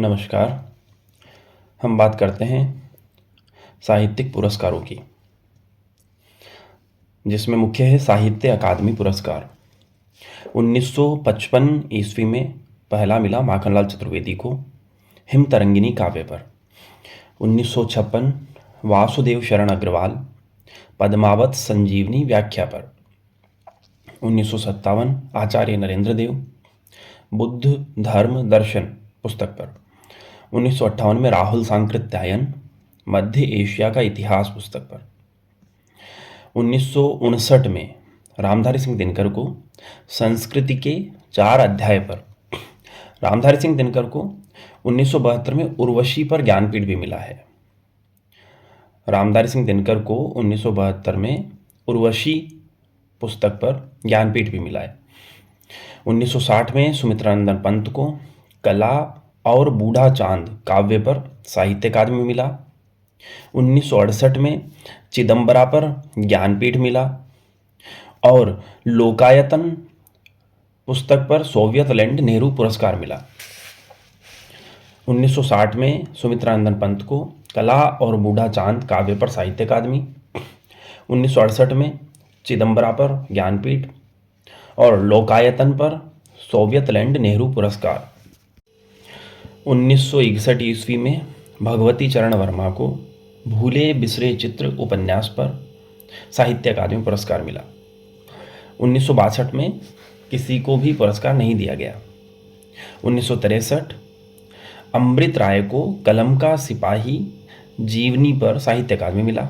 नमस्कार। हम बात करते हैं साहित्यिक पुरस्कारों की, जिसमें मुख्य है साहित्य अकादमी पुरस्कार। 1955 ईस्वी में पहला मिला माखनलाल चतुर्वेदी को हिम तरंगिनी काव्य पर। 1956 वासुदेव शरण अग्रवाल पद्मावत संजीवनी व्याख्या पर। 1957 आचार्य नरेंद्र देव बुद्ध धर्म दर्शन पुस्तक पर। 1958 में राहुल सांकृत्यायन मध्य एशिया का इतिहास पुस्तक पर। 1959 में रामधारी सिंह दिनकर को संस्कृति के 4 अध्याय पर। रामधारी सिंह दिनकर को 1972 में उर्वशी पर ज्ञानपीठ भी मिला है। रामधारी सिंह दिनकर को 1972 में उर्वशी पुस्तक पर ज्ञानपीठ भी मिला है। 1960 में सुमित्रानंदन पंत को कला और बूढ़ा चांद काव्य पर साहित्य अकादमी मिला। 1968 में चिदम्बरा पर ज्ञानपीठ मिला और लोकायतन पुस्तक पर सोवियत लैंड नेहरू पुरस्कार मिला। 1960 में सुमित्रानंदन पंत को कला और बूढ़ा चांद काव्य पर साहित्य अकादमी, 1968 में चिदम्बरा पर ज्ञानपीठ और लोकायतन पर सोवियत लैंड नेहरू पुरस्कार। 1961 ईस्वी में भगवती चरण वर्मा को भूले बिसरे चित्र उपन्यास पर साहित्य अकादमी पुरस्कार मिला। 1962 में किसी को भी पुरस्कार नहीं दिया गया। 1963 अमृत राय को कलम का सिपाही जीवनी पर साहित्य अकादमी मिला।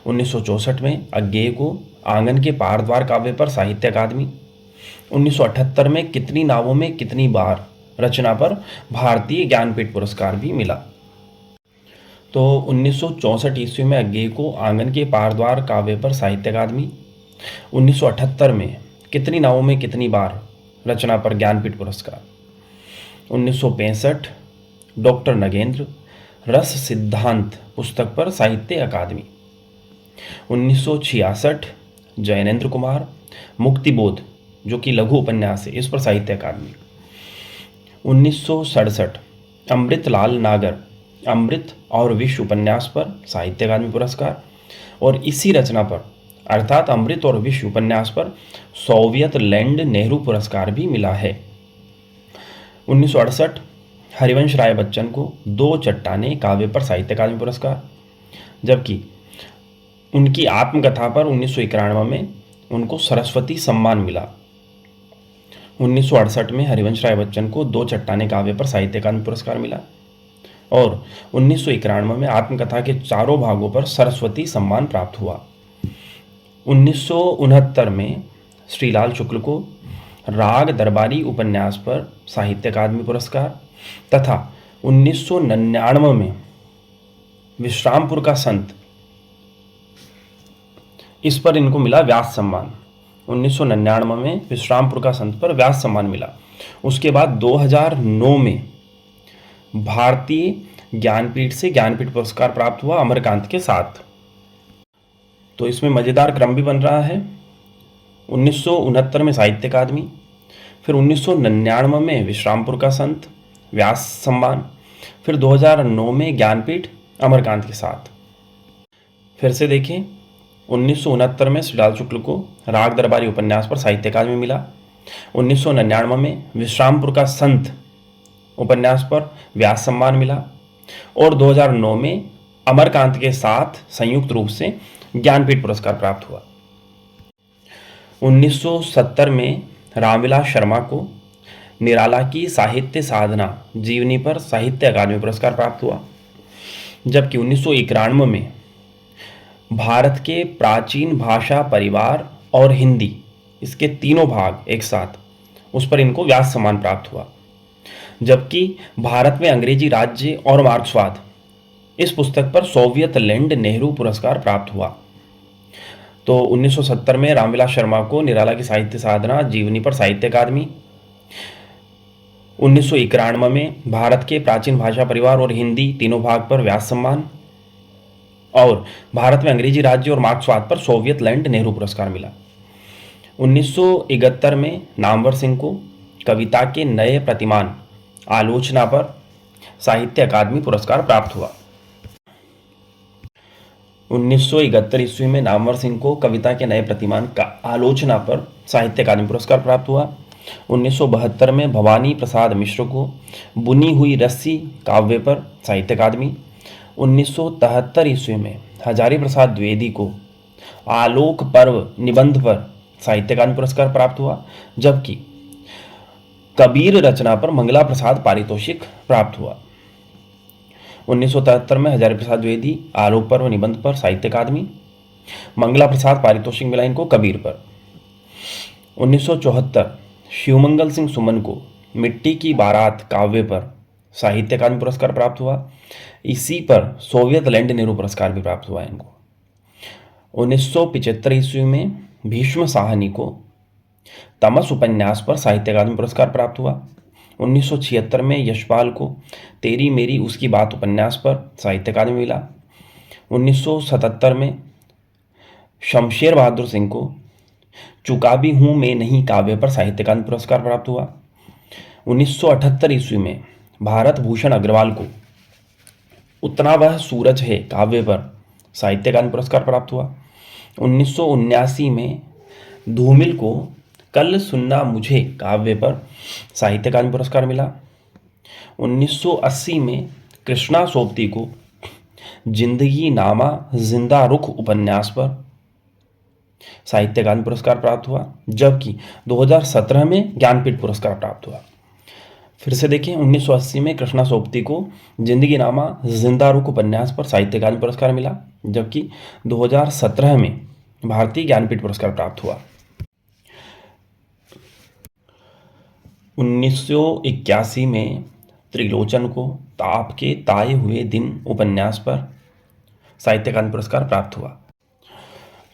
1964 में अज्ञेय को आंगन के पार द्वार काव्य पर साहित्य अकादमी। 1978 में कितनी नावों में कितनी बार रचना पर भारतीय ज्ञानपीठ पुरस्कार भी मिला। तो 1964 ईस्वी में अज्ञेय को आंगन के पार द्वार काव्य पर साहित्य अकादमी। 1978 में कितनी नावों में कितनी बार रचना पर ज्ञानपीठ पुरस्कार। 1965 डॉक्टर नगेंद्र रस सिद्धांत पुस्तक पर साहित्य अकादमी। 1966 जैनेन्द्र कुमार मुक्तिबोध जो कि लघु उपन्यास है, इस पर साहित्य अकादमी। 1967 अमृतलाल नागर अमृत और विश्व उपन्यास पर साहित्य अकादमी पुरस्कार और इसी रचना पर अर्थात अमृत और विश्व उपन्यास पर सोवियत लैंड नेहरू पुरस्कार भी मिला है। 1968 हरिवंश राय बच्चन को 2 चट्टानें काव्य पर साहित्य अकादमी पुरस्कार, जबकि उनकी आत्मकथा पर 1991 में उनको सरस्वती सम्मान मिला। 1968 में हरिवंश राय बच्चन को 2 चट्टानें काव्य पर साहित्य अकादमी पुरस्कार मिला और 1991 में आत्मकथा के 4 भागों पर सरस्वती सम्मान प्राप्त हुआ। 1969 में श्रीलाल शुक्ल को राग दरबारी उपन्यास पर साहित्य अकादमी पुरस्कार तथा 1999 में विश्रामपुर का संत, इस पर इनको मिला व्यास सम्मान। 1999 में विश्रामपुर का संत पर व्यास सम्मान मिला। उसके बाद 2009 में भारतीय ज्ञानपीठ से ज्ञानपीठ पुरस्कार प्राप्त हुआ अमरकांत के साथ। तो इसमें मज़ेदार क्रम भी बन रहा है। 1969 में साहित्य अकादमी, फिर 1999 में विश्रामपुर का संत व्यास सम्मान, फिर 2009 में ज्ञानपीठ अमरकांत के साथ। फिर से देखें, 1969 में श्रीलाल शुक्ल को राग दरबारी उपन्यास पर साहित्य अकादमी मिला। 1999 में विश्रामपुर का संत उपन्यास पर व्यास सम्मान मिला और 2009 में अमरकांत के साथ संयुक्त रूप से ज्ञानपीठ पुरस्कार प्राप्त हुआ। 1970 में रामविलास शर्मा को निराला की साहित्य साधना जीवनी पर साहित्य अकादमी पुरस्कार प्राप्त हुआ, जबकि 1991 में भारत के प्राचीन भाषा परिवार और हिंदी, इसके तीनों भाग एक साथ, उस पर इनको व्यास सम्मान प्राप्त हुआ। जबकि भारत में अंग्रेजी राज्य और मार्क्सवाद, इस पुस्तक पर सोवियत लैंड नेहरू पुरस्कार प्राप्त हुआ। तो 1970 में रामविलास शर्मा को निराला की साहित्य साधना जीवनी पर साहित्य अकादमी, 1991 में भारत के प्राचीन भाषा परिवार और हिंदी तीनों भाग पर व्यास सम्मान और भारत में अंग्रेजी राज्य और मार्क्सवाद पर सोवियत लैंड नेहरू पुरस्कार मिला। 1971 में नामवर सिंह को कविता के नए प्रतिमान आलोचना पर साहित्य अकादमी पुरस्कार प्राप्त हुआ। 1971 ईस्वी में नामवर सिंह को कविता के नए प्रतिमान का आलोचना पर साहित्य अकादमी पुरस्कार प्राप्त हुआ। 1972 में भवानी प्रसाद मिश्र को बुनी हुई रस्सी काव्य पर साहित्य अकादमी। 1973 ईस्वी में हजारी प्रसाद द्विवेदी को आलोक पर्व निबंध पर साहित्य अकादमी पुरस्कार प्राप्त हुआ, जबकि कबीर रचना पर मंगला प्रसाद पारितोषिक प्राप्त हुआ। 1973 में हजारी प्रसाद द्विवेदी आलोक पर्व निबंध पर साहित्य अकादमी, मंगला प्रसाद पारितोषिक मिला इनको कबीर पर। 1974 शिवमंगल सिंह सुमन को मिट्टी की बारात काव्य पर साहित्य अकादमी पुरस्कार प्राप्त हुआ। इसी पर सोवियत लैंड नेहरू पुरस्कार भी प्राप्त हुआ इनको। 1975 ईस्वी में भीष्म साहनी को तमस उपन्यास पर साहित्य अकादमी पुरस्कार प्राप्त हुआ। 1976 में यशपाल को तेरी मेरी उसकी बात उपन्यास पर साहित्य अकादमी मिला। 1977 में शमशेर बहादुर सिंह को चुका भी हूँ मैं नहीं काव्य पर साहित्य अकादमी पुरस्कार प्राप्त हुआ। 1978 ईस्वी में भारत भूषण अग्रवाल को उतना वह सूरज है काव्य पर साहित्य अकादमी पुरस्कार प्राप्त हुआ। 1979 में धूमिल को कल सुनना मुझे काव्य पर साहित्य अकादमी पुरस्कार मिला। 1980 में कृष्णा सोबती को जिंदगी नामा जिंदा रुख उपन्यास पर साहित्य अकादमी पुरस्कार प्राप्त हुआ, जबकि 2017 में ज्ञानपीठ पुरस्कार प्राप्त हुआ। फिर से देखें, 1980 में कृष्णा सोबती को जिंदगी नामा जिंदा रुख उपन्यास पर साहित्य अकादमी पुरस्कार मिला, जबकि 2017 में भारतीय ज्ञानपीठ पुरस्कार प्राप्त हुआ। 1981 में त्रिलोचन को ताप के ताए हुए दिन उपन्यास पर साहित्य अकादमी पुरस्कार प्राप्त हुआ।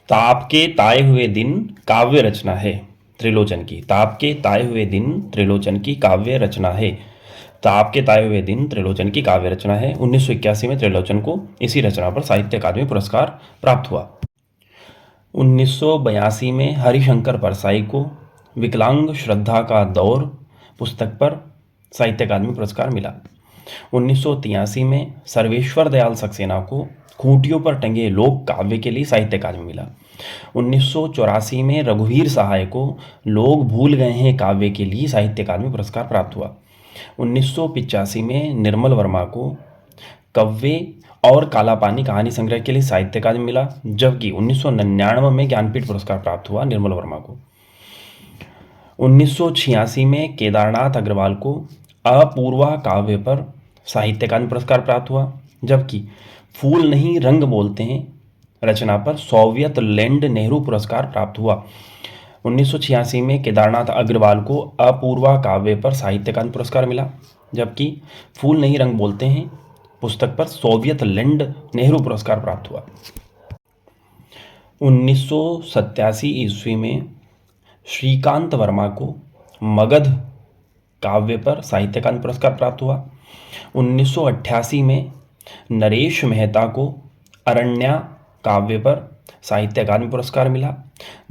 ताप के ताए हुए दिन काव्य रचना है त्रिलोचन की। ताप के ताए हुए दिन त्रिलोचन की काव्य रचना है। ताप के ताए हुए दिन त्रिलोचन की काव्य रचना है। 1981 में त्रिलोचन को इसी रचना पर साहित्य अकादमी पुरस्कार प्राप्त हुआ। 1982 में हरिशंकर परसाई को विकलांग श्रद्धा का दौर पुस्तक पर साहित्य अकादमी पुरस्कार मिला। 1983 में सर्वेश्वर दयाल सक्सेना को खूंटियों पर टंगे लोक काव्य के लिए साहित्य अकादमी मिला। 1984 में रघुवीर सहाय को लोग भूल गए हैं काव्य के लिए साहित्य अकादमी पुरस्कार प्राप्त हुआ। 1985 में निर्मल वर्मा को कव्वे और काला पानी कहानी संग्रह के लिए साहित्य अकादमी मिला, जबकि 1999 में ज्ञानपीठ पुरस्कार प्राप्त हुआ निर्मल वर्मा को। 1986 में केदारनाथ अग्रवाल को अपूर्वा काव्य पर साहित्य अकादमी पुरस्कार प्राप्त हुआ, जबकि फूल नहीं रंग बोलते हैं रचना पर सोवियत लैंड नेहरू पुरस्कार प्राप्त हुआ। 1986 में केदारनाथ अग्रवाल को अपूर्वा काव्य पर साहित्य अकादमी पुरस्कार मिला, जबकि फूल नहीं रंग बोलते हैं पुस्तक पर सोवियत लैंड नेहरू पुरस्कार प्राप्त हुआ। 1987 ईस्वी में श्रीकांत वर्मा को मगध काव्य पर साहित्य अकादमी पुरस्कार प्राप्त हुआ। 1988 में नरेश मेहता को अरण्या काव्य पर साहित्य अकादमी पुरस्कार मिला,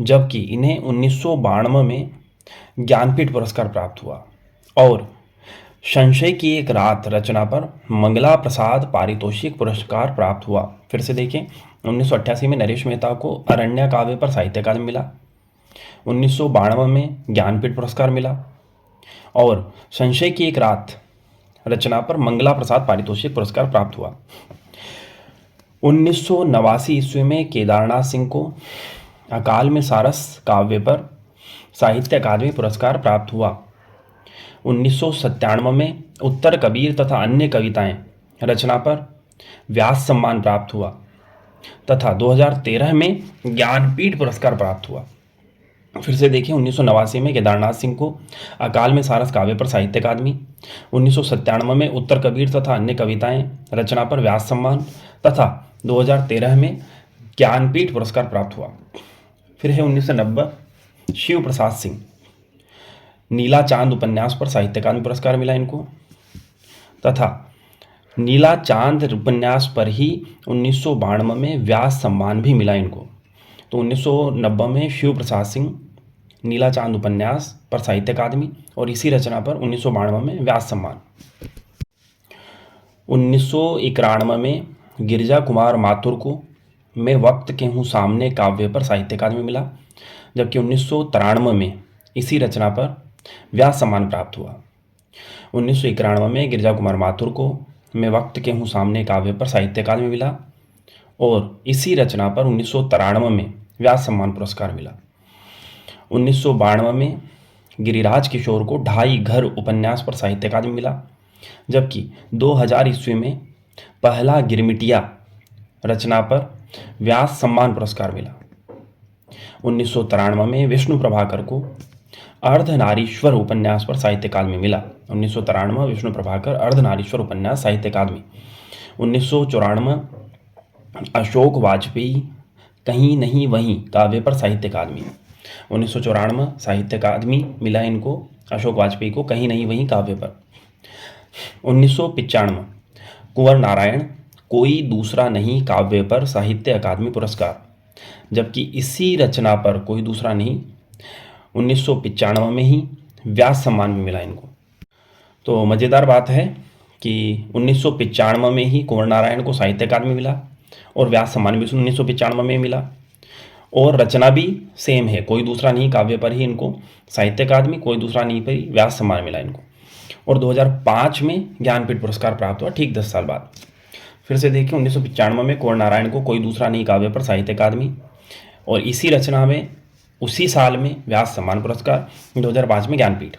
जबकि इन्हें 1992 में ज्ञानपीठ पुरस्कार प्राप्त हुआ। और संशय की एक रात रचना पर मंगला प्रसाद पारितोषिक पुरस्कार प्राप्त हुआ। फिर से देखें, 1988 में नरेश मेहता को अरण्या काव्य पर साहित्य अकादमी मिला। 1992 में ज्ञानपीठ पुरस्कार मिला और संशय की एक रात रचना पर मंगला प्रसाद पारितोषिक पुरस्कार प्राप्त हुआ। 1989 ईस्वी में केदारनाथ सिंह को अकाल में सारस काव्य पर साहित्य अकादमी पुरस्कार प्राप्त हुआ। 1997 में उत्तर कबीर तथा अन्य कविताएं रचना पर व्यास सम्मान प्राप्त हुआ तथा 2013 में ज्ञानपीठ पुरस्कार प्राप्त हुआ। फिर से देखिए, 1989 में केदारनाथ सिंह को अकाल में सारस काव्य पर साहित्य अकादमी, 1997 में उत्तर कबीर तथा अन्य कविताएं रचना पर व्यास सम्मान तथा 2013 में ज्ञानपीठ पुरस्कार प्राप्त हुआ। फिर है 1990 शिव प्रसाद सिंह, नीला चांद उपन्यास पर साहित्य अकादमी पुरस्कार मिला इनको तथा नीला चांद उपन्यास पर ही 1992 में व्यास सम्मान भी मिला इनको। तो 1990 में शिव प्रसाद सिंह नीला चांद उपन्यास पर साहित्य अकादमी और इसी रचना पर 1992 में व्यास सम्मान। 1991 में गिरिजा कुमार माथुर को मैं वक्त के हूँ सामने काव्य पर साहित्य अकादमी मिला, जबकि 1993 में इसी रचना पर व्यास सम्मान प्राप्त हुआ। 1991 में गिरिजा कुमार माथुर को मैं वक्त के हूँ सामने काव्य पर साहित्य अकादमी मिला और इसी रचना पर 1993 में व्यास सम्मान पुरस्कार मिला। 1992 में गिरिराज किशोर को ढाई घर उपन्यास पर साहित्य अकादमी मिला, जबकि 2000 ईस्वी में पहला गिरमिटिया रचना पर व्यास सम्मान पुरस्कार मिला। 1993 में विष्णु प्रभाकर को अर्धनारीश्वर उपन्यास पर साहित्य अकादमी मिला। 1993 विष्णु प्रभाकर अर्धनारीश्वर उपन्यास साहित्य अकादमी। 1994 अशोक वाजपेयी कहीं नहीं वहीं काव्य पर साहित्य अकादमी। 1994 साहित्य अकादमी मिला इनको अशोक वाजपेयी को कहीं नहीं वहीं काव्य पर। 1995 कुंवर नारायण कोई दूसरा नहीं काव्य पर साहित्य अकादमी पुरस्कार, जबकि इसी रचना पर कोई दूसरा नहीं 1995 में ही व्यास सम्मान भी मिला इनको। तो मज़ेदार बात है कि 1995 में ही कुंवर नारायण को साहित्य अकादमी मिला और व्यास सम्मान भी 1995 में मिला, और रचना भी सेम है, कोई दूसरा नहीं काव्य पर ही इनको साहित्य अकादमी, कोई दूसरा नहीं पर ही व्यास सम्मान मिला इनको। और 2005 में ज्ञानपीठ पुरस्कार प्राप्त हुआ, ठीक 10 साल बाद। फिर से देखिए 1995 में कुंवर नारायण को कोई दूसरा नहीं काव्य पर साहित्य अकादमी, और इसी रचना में उसी साल में व्यास सम्मान पुरस्कार। 2005 में ज्ञानपीठ।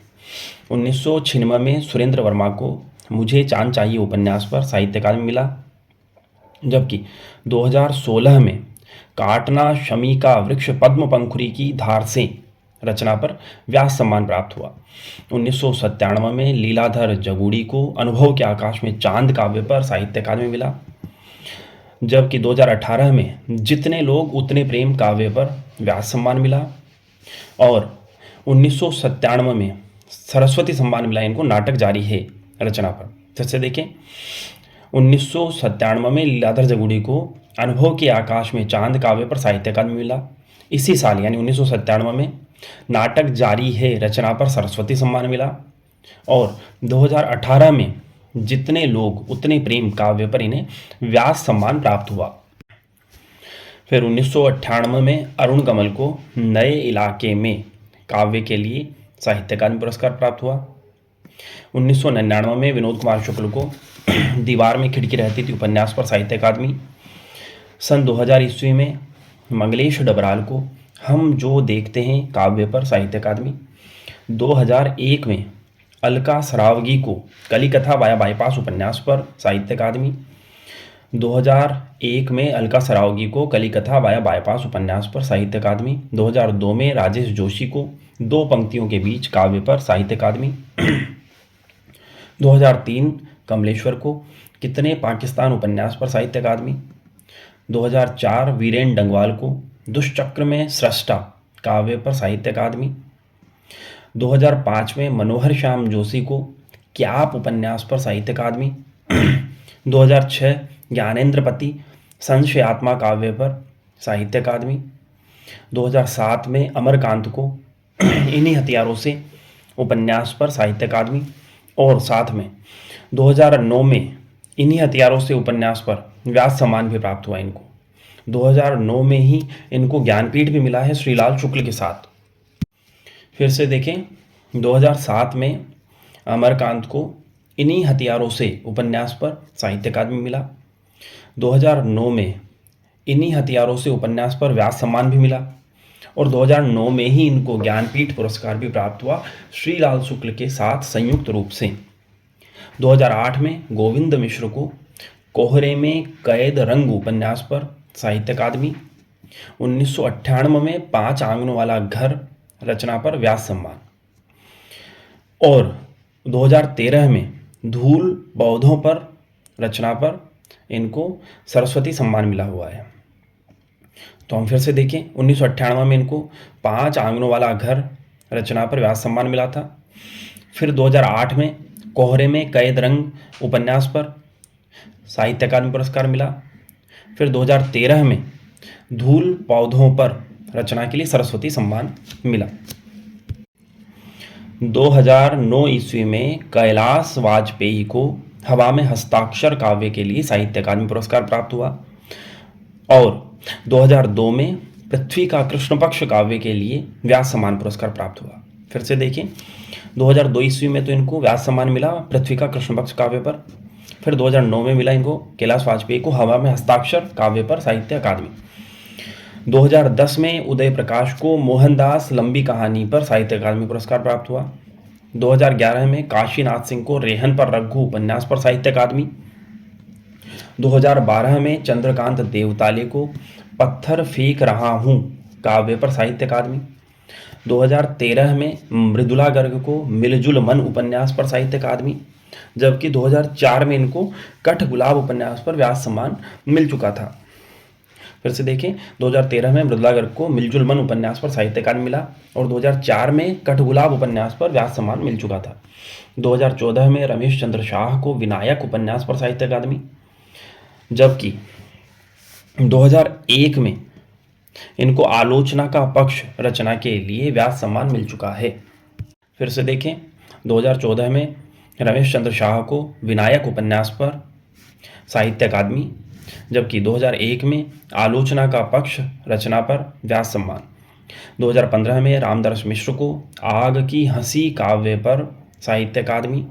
1996 में सुरेंद्र वर्मा को मुझे चांद चाहिए उपन्यास पर साहित्य अकादमी मिला, जबकि 2016 में काटना शमी का वृक्ष पद्म पंखुरी की धार से रचना पर व्यास सम्मान प्राप्त हुआ। 1997 में लीलाधर जगूड़ी को अनुभव के आकाश में चांद काव्य पर साहित्य अकादमी मिला, जबकि 2018 में जितने लोग उतने प्रेम काव्य पर व्यास सम्मान मिला, और 1997 में सरस्वती सम्मान मिला इनको नाटक जारी है रचना पर। फिर से देखें 1997 में लीलाधर जगूड़ी को अनुभव के आकाश में चांद काव्य पर साहित्य अकादमी मिला। इसी साल यानी 1997 में नाटक जारी है रचना पर सरस्वती सम्मान मिला, और 2018 में जितने लोग उतने प्रेम काव्य पर इन्हें व्यास सम्मान प्राप्त हुआ। फिर 1998 में अरुण कमल को नए इलाके में काव्य के लिए साहित्य अकादमी पुरस्कार प्राप्त हुआ। 1999 में विनोद कुमार शुक्ल को दीवार में खिड़की रहती थी उपन्यास पर साहित्य अकादमी। सन 2000 ईस्वी में मंगलेश डबराल को हम जो देखते हैं काव्य पर साहित्य अकादमी। 2001 में अलका सरावगी को कलिकथा वाया बाईपास उपन्यास पर साहित्य अकादमी। 2001 में अलका सरावगी को कलिकथा वाया बाईपास उपन्यास पर साहित्य अकादमी। 2002 में राजेश जोशी को दो पंक्तियों के बीच काव्य पर साहित्य अकादमी। 2003 कमलेश्वर को कितने पाकिस्तान उपन्यास पर साहित्य अकादमी। 2004 वीरेन डंगवाल को दुष्चक्र में सृष्टा काव्य पर साहित्य अकादमी। 2005 में मनोहर श्याम जोशी को क्याप उपन्यास पर साहित्य अकादमी। 2006 ज्ञानेंद्रपति संशयात्मा काव्य पर साहित्य अकादमी। 2007 में अमरकांत को इन्हीं हथियारों से उपन्यास पर साहित्य अकादमी, और साथ में 2009 में इन्हीं हथियारों से उपन्यास पर व्यास सम्मान भी प्राप्त हुआ इनको। 2009 में ही इनको ज्ञानपीठ भी मिला है श्रीलाल शुक्ल के साथ। फिर से देखें 2007 में अमरकांत को इन्हीं हथियारों से उपन्यास पर साहित्य अकादमी मिला। 2009 में इन्हीं हथियारों से उपन्यास पर व्यास सम्मान भी मिला, और 2009 में ही इनको ज्ञानपीठ पुरस्कार भी प्राप्त हुआ श्रीलाल शुक्ल के साथ संयुक्त रूप से। 2008 में गोविंद मिश्र को कोहरे में कैद रंग उपन्यास पर साहित्य अकादमी। 1998 में 5 आंगनों वाला घर रचना पर व्यास सम्मान, और 2013 में धूल पौधों पर रचना पर इनको सरस्वती सम्मान मिला हुआ है। तो हम फिर से देखें 1998 में इनको 5 आंगनों वाला घर रचना पर व्यास सम्मान मिला था। फिर 2008 में कोहरे में कैद रंग उपन्यास पर साहित्य अकादमी पुरस्कार मिला। फिर 2013 में धूल पौधों पर रचना के लिए सरस्वती सम्मान मिला। 2009 ईस्वी में कैलाश वाजपेयी को हवा में हस्ताक्षर काव्य के लिए साहित्य अकादमी पुरस्कार प्राप्त हुआ। और 2002 में पृथ्वी का कृष्ण पक्ष काव्य के लिए व्यास सम्मान पुरस्कार प्राप्त हुआ। फिर से देखिए, 2002 ईस्वी में तो इनको व्यास सम्मान मिला पृथ्वी का कृष्ण पक्ष काव्य पर। फिर 2009 में मिला इनको कैलाश वाजपेयी को हवा में हस्ताक्षर काव्य पर साहित्य अकादमी। 2010 में उदय प्रकाश को मोहनदास लंबी कहानी पर साहित्य अकादमी पुरस्कार प्राप्त हुआ। 2011 में काशीनाथ सिंह को रेहन पर रघु उपन्यास पर साहित्य अकादमी। 2012 में चंद्रकांत देवताले को पत्थर फेंक रहा हूँ काव्य पर साहित्य अकादमी। 2013 में मृदुला गर्ग को मिलजुल मन उपन्यास पर साहित्य अकादमी, जबकि 2004 में इनको कठ गुलाब उपन्यास पर व्यास सम्मान मिल चुका था। फिर से देखें, 2013 में मृदुला गर्ग को मिलजुल मन उपन्यास पर साहित्य अकादमी मिला और 2004 में कठ गुलाब उपन्यास पर व्यास सम्मान मिल चुका था। 2014 में रमेश चंद्र शाह को विनायक उपन्यास पर साहित्य अकादमी, जबकि 2001 में इनको आलोचना का पक्ष रचना के लिए व्यास सम्मान मिल चुका है। फिर से देखें, 2014 में रमेश चंद्र शाह को विनायक उपन्यास पर साहित्य अकादमी, जबकि 2001 में आलोचना का पक्ष रचना पर व्यास सम्मान। 2015 में रामदरस मिश्र को आग की हंसी काव्य पर साहित्य अकादमी।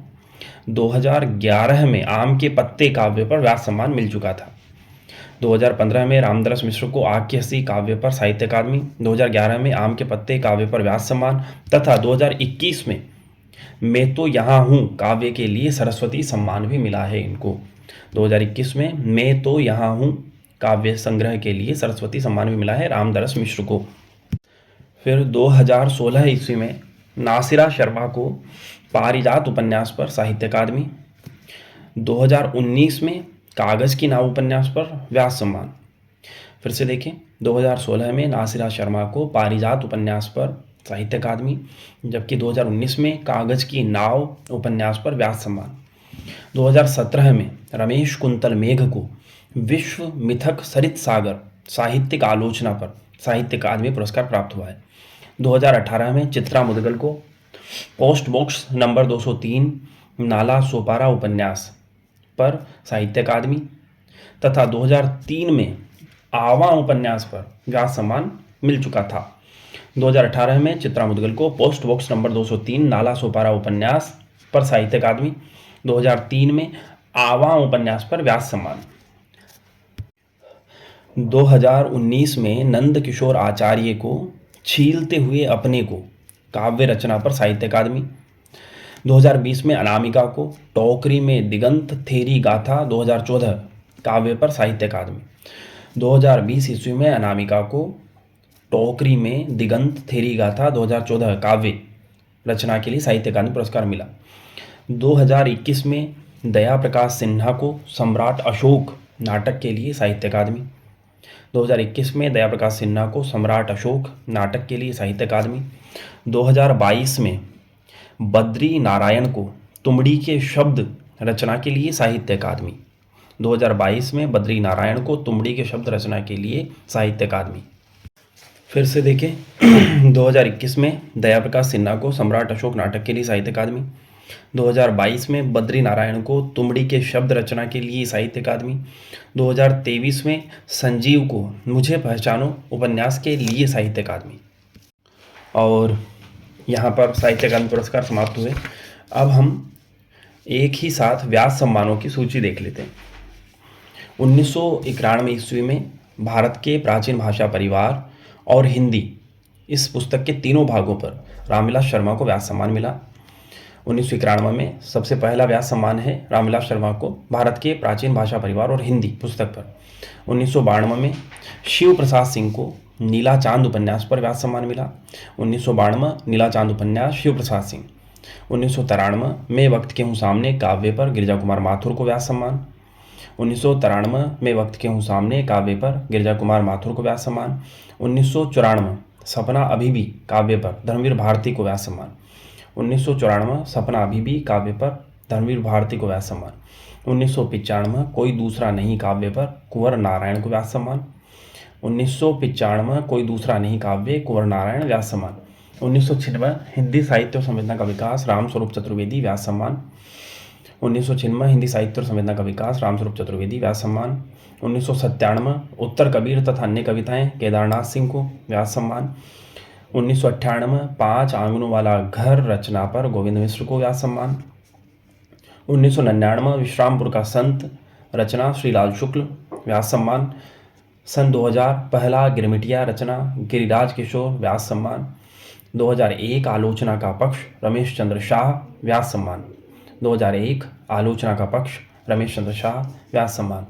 2011 में आम के पत्ते काव्य पर व्यास सम्मान मिल चुका था। 2015 में रामदरस मिश्र को आग की हंसी काव्य पर साहित्य अकादमी, 2011 में आम के पत्ते काव्य पर व्यास सम्मान तथा 2021 में मैं तो यहाँ हूँ काव्य के लिए सरस्वती सम्मान भी मिला है इनको। 2021 में मैं तो यहाँ हूँ काव्य संग्रह के लिए सरस्वती सम्मान भी मिला है रामदरस मिश्र को। फिर 2016 ईस्वी में नासिरा शर्मा को पारिजात उपन्यास पर साहित्य अकादमी। 2019 में कागज़ की नाव उपन्यास पर व्यास सम्मान। फिर से देखें, 2016 में नासिरा शर्मा को पारिजात उपन्यास पर साहित्य अकादमी, जबकि 2019 में कागज़ की नाव उपन्यास पर व्यास सम्मान। 2017 में रमेश कुंतल मेघ को विश्व मिथक सरित सागर साहित्यिक आलोचना पर साहित्य अकादमी पुरस्कार प्राप्त हुआ है। 2018 में चित्रा मुदगल को post box number 203 Nala Sopara उपन्यास पर साहित्य अकादमी तथा 2003 में आवा उपन्यास पर व्यास सम्मान मिल चुका था। 2018 में चित्रा मुदगल को post box number 203 Nala Sopara उपन्यास पर साहित्य अकादमी, 2003 में आवा उपन्यास पर व्यास सम्मान। 2019 में नंद किशोर आचार्य को छीलते हुए अपने को काव्य रचना पर साहित्य अकादमी। 2020 में अनामिका को टोकरी में दिगंत थेरी गाथा 2014 काव्य पर साहित्य अकादमी। 2020 ईस्वी में अनामिका को टोकरी में दिगंत थेरी गाथा 2014 काव्य रचना के लिए साहित्य अकादमी पुरस्कार मिला। 2021 में दया प्रकाश सिन्हा को सम्राट अशोक नाटक के लिए साहित्य अकादमी। 2021 में दया प्रकाश सिन्हा को सम्राट अशोक नाटक के लिए साहित्य अकादमी। 2022 में बद्री नारायण को तुमड़ी के शब्द रचना के लिए साहित्य अकादमी। 2022 में बद्री नारायण को तुमड़ी के शब्द रचना के लिए साहित्य अकादमी। फिर से देखें, 2021 में दया प्रकाश सिन्हा को सम्राट अशोक नाटक के लिए साहित्य अकादमी। 2022 में बद्री नारायण को तुमड़ी के शब्द रचना के लिए साहित्य अकादमी। 2023 में संजीव को मुझे पहचानो उपन्यास के लिए साहित्य अकादमी। और यहाँ पर साहित्य अकादमी पुरस्कार समाप्त हुए। अब हम एक ही साथ व्यास सम्मानों की सूची देख लेते हैं। 1991 ईस्वी में भारत के प्राचीन भाषा परिवार और हिंदी इस पुस्तक के तीनों भागों पर रामविलास शर्मा को व्यास सम्मान मिला। 1991 में सबसे पहला व्यास सम्मान है रामविलास शर्मा को भारत के प्राचीन भाषा परिवार और हिंदी पुस्तक पर। 1992 में शिव प्रसाद सिंह को नीला चांद उपन्यास पर व्यास सम्मान मिला। 1992 नीला चांद उपन्यास शिव प्रसाद सिंह। 1993 में वक्त के हूँ सामने काव्य पर गिरिजा कुमार माथुर को व्यास सम्मान। 1993 में वक्त के हूँ सामने काव्य पर गिरिजा कुमार माथुर को व्यास सम्मान। 1994 सपना अभी भी काव्य पर धर्मवीर भारती को व्यास सम्मान। 1994 सपना अभी भी काव्य पर धर्मवीर भारती को व्यास सम्मान। 1995 कोई दूसरा नहीं काव्य पर कुंवर नारायण को व्यास सम्मान। 1995 कोई दूसरा नहीं काव्य कुंवर नारायण व्यास सम्मान। 1996 हिंदी साहित्य और संवेदना का विकास राम स्वरूप चतुर्वेदी व्यास सम्मान। 1996 हिंदी साहित्य और संवेदना का विकास रामस्वरूप चतुर्वेदी व्यास सम्मान। 1997 उत्तर कबीर तथा अन्य कविताएं केदारनाथ सिंह को व्यास सम्मान। 1998 5 आंगनों वाला घर रचना पर गोविंद मिश्र को व्यास सम्मान। 1999 विश्रामपुर का संत रचना श्रीलाल शुक्ल व्यास सम्मान। सन 2000 पहला गिरमिटिया रचना गिरिराज किशोर व्यास सम्मान। 2001 आलोचना का पक्ष रमेश चंद्र शाह व्यास सम्मान। 2001 आलोचना का पक्ष रमेश चंद्र शाह व्यास सम्मान।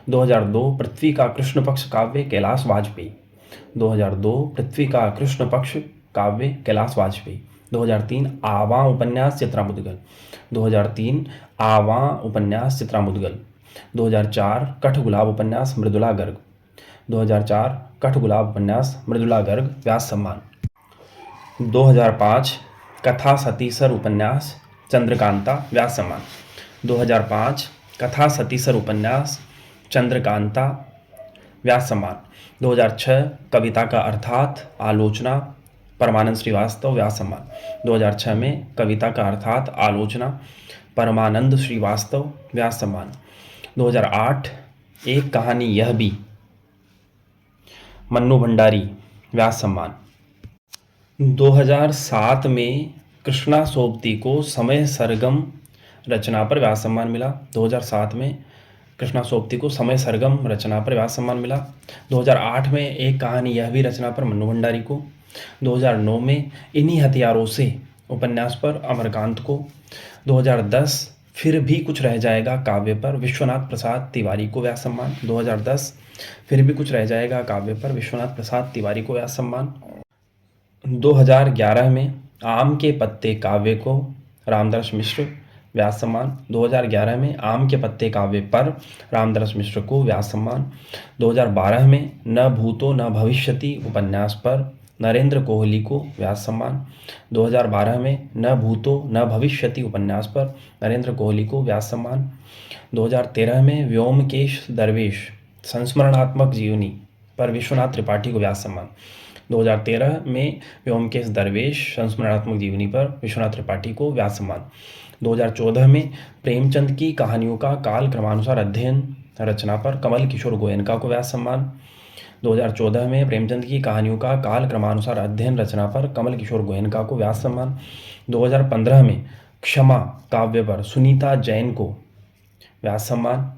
2002 पृथ्वी का कृष्ण पक्ष काव्य कैलाश वाजपेयी। 2002 पृथ्वी का कृष्ण पक्ष काव्य कैलाश वाजपेयी। 2003 आवां उपन्यास चित्रा मुदगल। 2003 आवां उपन्यास चित्रा मुदगल। 2004 कठ गुलाब उपन्यास मृदुला गर्ग। 2004 कठ गुलाब उपन्यास मृदुला गर्ग व्यास सम्मान। 2005 कथा सतीसर उपन्यास चंद्रकांता व्यास सम्मान। 2005 कथा सतीसर उपन्यास चंद्रकांता व्यास सम्मान। 2006 कविता का अर्थात आलोचना परमानंद श्रीवास्तव व्यास सम्मान। 2006 में कविता का अर्थात आलोचना परमानंद श्रीवास्तव व्यास सम्मान। 2008 एक कहानी यह भी मन्नू भंडारी व्यास सम्मान। 2007 में कृष्णा सोबती को समय सरगम रचना पर व्यास सम्मान मिला। 2007 में कृष्णा सोबती को समय सरगम रचना पर व्यास सम्मान मिला। 2008 में एक कहानी यह भी रचना पर मन्नू भंडारी को। 2009 में इन्हीं हथियारों से उपन्यास पर अमरकांत को। 2010 फिर भी कुछ रह जाएगा काव्य पर विश्वनाथ प्रसाद तिवारी को व्यास सम्मान। 2010 फिर भी कुछ रह जाएगा काव्य पर विश्वनाथ प्रसाद तिवारी को व्यास सम्मान। 2011 में आम के पत्ते काव्य को रामदास मिश्र व्यास सम्मान। 2011 में आम के पत्ते काव्य पर रामदास मिश्र को व्यास सम्मान। 2012 में न भूतो न भविष्यति उपन्यास पर नरेंद्र कोहली को व्यास सम्मान। 2012 में न भूतो न भविष्यति उपन्यास पर नरेंद्र कोहली को व्यास सम्मान। 2013 में व्योमकेश दरवेश संस्मरणात्मक जीवनी पर विश्वनाथ त्रिपाठी को व्यास सम्मान। 2013 में व्योमकेश दरवेश संस्मरणात्मक जीवनी पर विश्वनाथ त्रिपाठी को व्यास सम्मान। 2014 में प्रेमचंद की कहानियों का काल क्रमानुसार अध्ययन रचना पर कमल किशोर गोयनका को व्यास सम्मान। 2014 में प्रेमचंद की कहानियों का काल क्रमानुसार अध्ययन रचना पर कमल किशोर गोयनका को व्यास सम्मान। 2015 में क्षमा काव्य पर सुनीता जैन को व्यास सम्मान।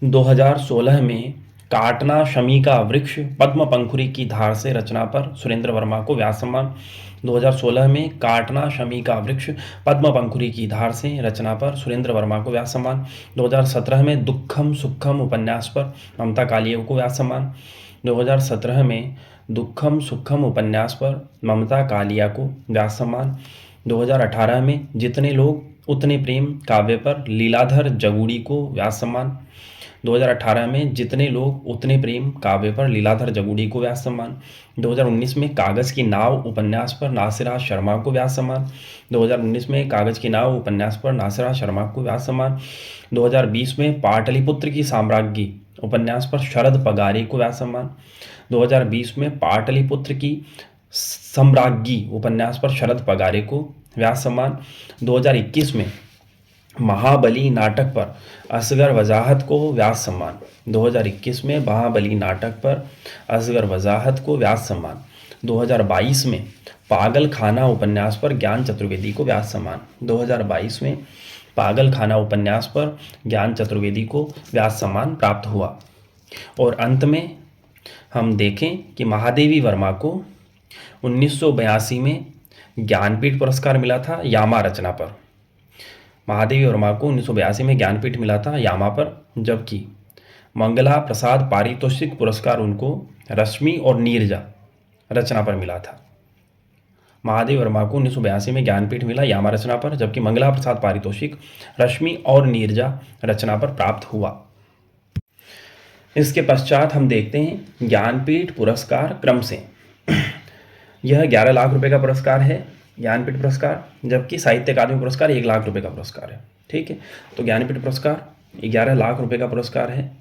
2016 में काटना शमी का वृक्ष पद्म पंखुरी की धार से रचना पर सुरेंद्र वर्मा को व्यास सम्मान। 2016 में काटना शमी का वृक्ष पद्म पंखुरी की धार से रचना पर सुरेंद्र वर्मा को व्यास सम्मान। 2017 में दुखम सुखम उपन्यास पर ममता कालिया को व्यास सम्मान। 2017 में दुखम सुखम उपन्यास पर ममता कालिया को व्यास सम्मान। 2018 में जितने लोग उतने प्रेम काव्य पर लीलाधर जगूड़ी को व्यास सम्मान। 2018 में जितने लोग उतने प्रेम काव्य पर लीलाधर जगूड़ी को व्यास सम्मान। 2019 में कागज की नाव उपन्यास पर नासिरा शर्मा को व्यास सम्मान। 2019 में कागज की नाव उपन्यास पर नासिरा शर्मा को व्यास सम्मान। 2020 में पाटलिपुत्र की साम्राज्ञी उपन्यास पर शरद पगारे को व्यास सम्मान। 2020 में पाटलिपुत्र की सम्राज्ञी उपन्यास पर शरद पगारे को व्यास सम्मान। 2021 में महाबली नाटक पर असगर वजाहत को व्यास सम्मान। 2021 में महाबली नाटक पर असगर वजाहत को व्यास सम्मान। 2022 में पागल खाना उपन्यास पर ज्ञान चतुर्वेदी को व्यास सम्मान। 2022 में पागल खाना उपन्यास पर ज्ञान चतुर्वेदी को व्यास सम्मान प्राप्त हुआ। और अंत में हम देखें कि महादेवी वर्मा को 1982 में ज्ञानपीठ पुरस्कार मिला था यामा रचना पर। महादेवी वर्मा को 1982 में ज्ञानपीठ मिला था यामा पर, जबकि मंगला प्रसाद पारितोषिक पुरस्कार उनको रश्मि और नीरजा रचना पर मिला था। महादेवी वर्मा को 1982 में ज्ञानपीठ मिला यामा रचना पर, जबकि मंगला प्रसाद पारितोषिक रश्मि और नीरजा रचना पर प्राप्त हुआ। इसके पश्चात हम देखते हैं ज्ञानपीठ पुरस्कार क्रम से। यह 11 लाख रुपए का पुरस्कार है ज्ञानपीठ पुरस्कार, जबकि साहित्य अकादमी पुरस्कार 1 लाख रुपए का पुरस्कार है। ठीक है, तो ज्ञानपीठ पुरस्कार 11 लाख रुपए का पुरस्कार है।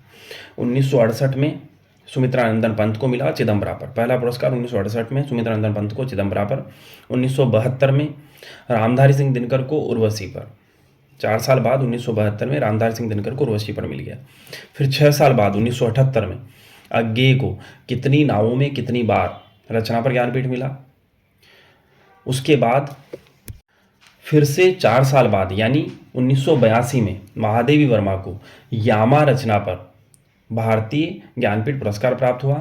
1968 में सुमित्रानंदन पंत को मिला चिदम्बरा पर। पहला पुरस्कार 1968 में सुमित्रानंदन पंत को चिदम्बरा पर। 1972 में रामधारी सिंह दिनकर को उर्वशी पर। 4 साल बाद 1972 में रामधारी सिंह दिनकर को उर्वशी पर मिल गया। फिर 6 साल बाद 1978 में अज्ञेय को कितनी नावों में कितनी बार रचना पर ज्ञानपीठ मिला। उसके बाद फिर से 4 साल बाद यानी 1982 में महादेवी वर्मा को यामा रचना पर भारतीय ज्ञानपीठ पुरस्कार प्राप्त हुआ।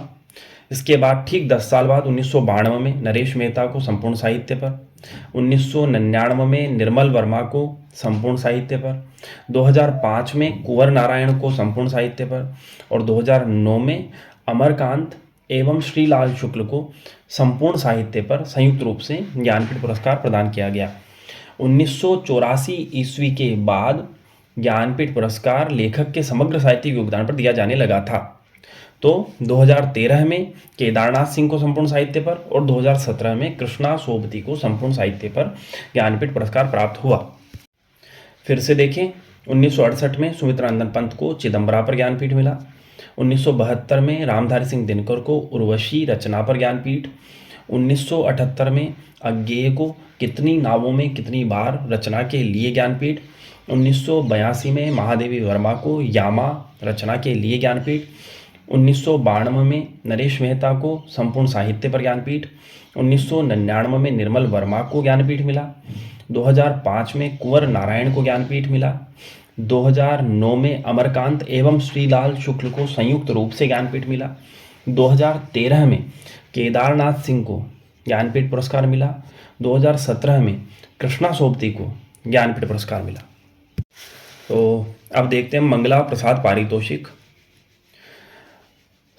इसके बाद ठीक 10 साल बाद 1992 में नरेश मेहता को संपूर्ण साहित्य पर, 1999 में निर्मल वर्मा को संपूर्ण साहित्य पर, 2005 में कुंवर नारायण को संपूर्ण साहित्य पर और 2009 में अमरकांत एवं श्रीलाल शुक्ल को संपूर्ण साहित्य पर संयुक्त रूप से ज्ञानपीठ पुरस्कार प्रदान किया गया। 1984 ईस्वी के बाद ज्ञानपीठ पुरस्कार लेखक के समग्र साहित्यिक योगदान पर दिया जाने लगा था। तो 2013 में केदारनाथ सिंह को संपूर्ण साहित्य पर और 2017 में कृष्णा सोबती को संपूर्ण साहित्य पर ज्ञानपीठ पुरस्कार प्राप्त हुआ। फिर से देखें, 1968 में सुमित्रानंदन पंत को चिदम्बरा पर ज्ञानपीठ मिला। 1972 में रामधारी सिंह दिनकर को उर्वशी रचना पर ज्ञानपीठ। 1978 में अज्ञेय को कितनी नावों में कितनी बार रचना के लिए ज्ञानपीठ। 1982 में महादेवी वर्मा को यामा रचना के लिए ज्ञानपीठ। 1992 में नरेश मेहता को संपूर्ण साहित्य पर ज्ञानपीठ। 1999 में निर्मल वर्मा को ज्ञानपीठ मिला। 2005 में कुंवर नारायण को ज्ञानपीठ मिला। 2009 में अमरकांत एवं श्रीलाल शुक्ल को संयुक्त रूप से ज्ञानपीठ मिला। 2013 में केदारनाथ सिंह को ज्ञानपीठ पुरस्कार मिला। 2017 में कृष्णा सोबती को ज्ञानपीठ पुरस्कार मिला। तो अब देखते हैं मंगला प्रसाद पारितोषिक।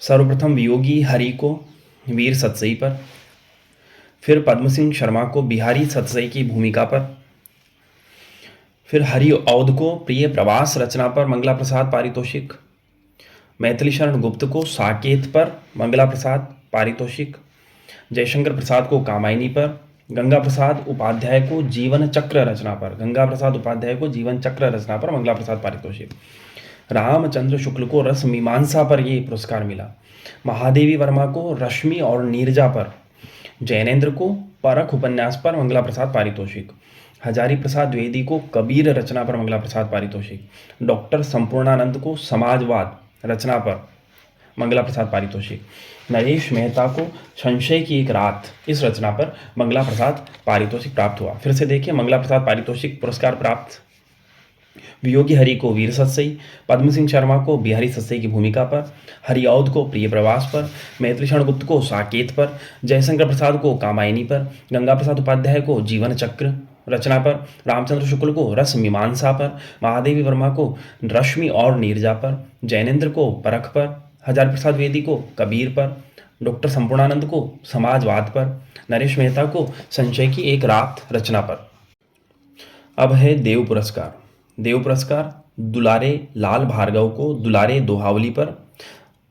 सर्वप्रथम वियोगी हरि को वीर सतसई पर, फिर पद्म सिंह शर्मा को बिहारी सतसई की भूमिका पर, फिर हरि औध को प्रिय प्रवास रचना पर मंगला प्रसाद पारितोषिक, मैथिली शरण गुप्त को साकेत पर मंगला प्रसाद पारितोषिक, जयशंकर प्रसाद को कामायनी पर, गंगा प्रसाद उपाध्याय को जीवन चक्र रचना पर मंगला प्रसाद पारितोषिक, रामचंद्र शुक्ल को रस मीमांसा पर ये पुरस्कार मिला, महादेवी वर्मा को रश्मि और नीरजा पर, जैनेन्द्र को परख उपन्यास पर मंगला प्रसाद पारितोषिक, हजारी प्रसाद द्विवेदी को कबीर रचना पर मंगला प्रसाद पारितोषिक, डॉक्टर संपूर्णानंद को समाजवाद रचना पर मंगला प्रसाद पारितोषिक, नरेश मेहता को संशय की एक रात इस रचना पर मंगला प्रसाद पारितोषिक प्राप्त हुआ। फिर से देखिए, मंगला प्रसाद पारितोषिक पुरस्कार प्राप्त वियोगी हरि को वीर सतसई, पद्म सिंह शर्मा को बिहारी सतसई की भूमिका पर, हरि औध को प्रिय प्रवास पर, मैथिली शरण गुप्त को साकेत पर, जयशंकर प्रसाद को कामायनी पर, गंगा प्रसाद उपाध्याय को जीवन चक्र रचना पर, रामचंद्र शुक्ल को रस मीमांसा पर, महादेवी वर्मा को रश्मि और नीरजा पर, जैनेन्द्र को परख पर, हजारी प्रसाद द्विवेदी को कबीर पर, डॉक्टर संपूर्णानंद को समाजवाद पर, नरेश मेहता को संशय की एक रात रचना पर। अब है देव पुरस्कार। देव पुरस्कार दुलारे लाल भार्गव को दुलारे दोहावली पर,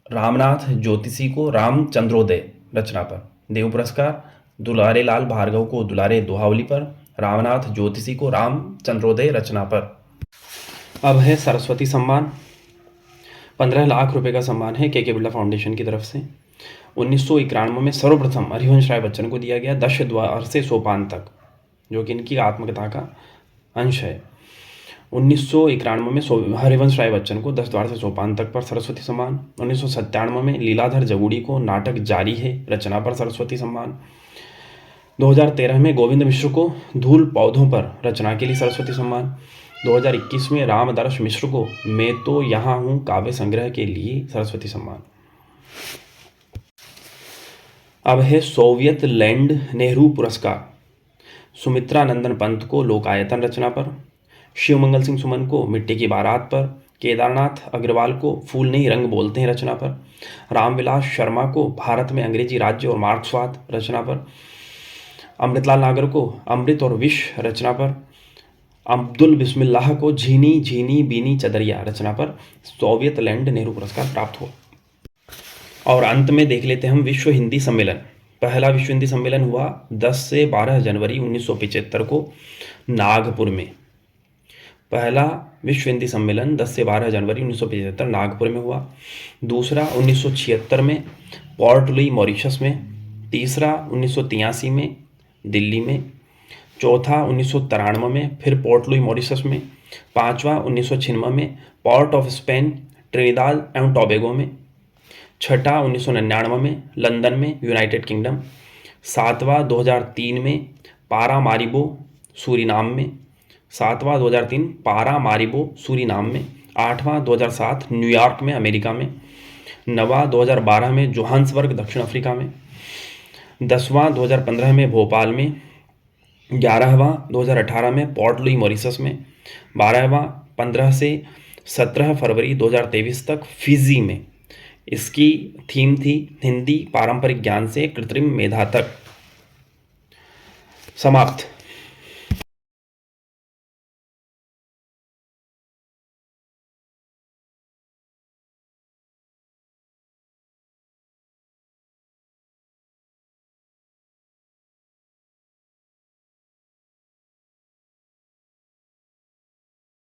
रामनाथ ज्योतिषी को रामचंद्रोदय रचना पर। देव पुरस्कार दुलारे लाल भार्गव को दुलारे दोहावली पर, रामनाथ ज्योतिषी को रामचंद्रोदय रचना पर। अब है सरस्वती सम्मान। 15 लाख रुपए का सम्मान है के बिरला फाउंडेशन की तरफ से। 1991 में सर्वप्रथम हरिवंश राय बच्चन को दिया गया 10 द्वार से सोपान तक, जो कि इनकी आत्मकथा का अंश है। 1991 में हरिवंश राय बच्चन को 10 द्वार से सोपान तक पर सरस्वती सम्मान। 1997 में लीलाधर जगूड़ी को नाटक जारी है रचना पर सरस्वती सम्मान। 2013 में गोविंद मिश्र को धूल पौधों पर रचना के लिए सरस्वती सम्मान। 2021 में रामदर्श मिश्र को मैं तो यहाँ हूँ काव्य संग्रह के लिए सरस्वती सम्मान। अब है सोवियत लैंड नेहरू पुरस्कार। सुमित्रा नंदन पंत को लोकायतन रचना पर, शिवमंगल सिंह सुमन को मिट्टी की बारात पर, केदारनाथ अग्रवाल को फूल नहीं रंग बोलते हैं रचना पर, रामविलास शर्मा को भारत में अंग्रेजी राज्य और मार्क्सवाद रचना पर, अमृतलाल नागर को अमृत और विष रचना पर, अब्दुल बिस्मिल्लाह को झीनी झीनी बीनी चदरिया रचना पर सोवियत लैंड नेहरू पुरस्कार प्राप्त हुआ। और अंत में देख लेते हैं हम विश्व हिंदी सम्मेलन। पहला विश्व हिंदी सम्मेलन हुआ 10 से 12 जनवरी 1975 को नागपुर में। पहला विश्व हिंदी सम्मेलन 10 से 12 जनवरी 1975 नागपुर में हुआ। दूसरा 1976 में पोर्ट लुई मॉरिशस में। तीसरा 1983 में दिल्ली में। चौथा 1993 में फिर पोर्ट लुई मॉरिशस में। पाँचवा 1996 में पोर्ट ऑफ स्पेन ट्रिनिदाद एवं टोबैगो में। छठा 1999 में लंदन में यूनाइटेड किंगडम। सातवां 2003 में पारामारिबो सूरीनाम में। सातवां 2003 पारामारिबो सूरीनाम में। आठवां 2007 न्यूयॉर्क में अमेरिका में। नवा 2012 में जोहान्सबर्ग दक्षिण अफ्रीका में। 10वां 2015 में भोपाल में। 11वां 2018 में पोर्ट लुई मॉरिशस में। 12वां 15 से 17 फरवरी 2023 तक फिजी में। इसकी थीम थी हिंदी पारंपरिक ज्ञान से कृत्रिम मेधा तक। समाप्त।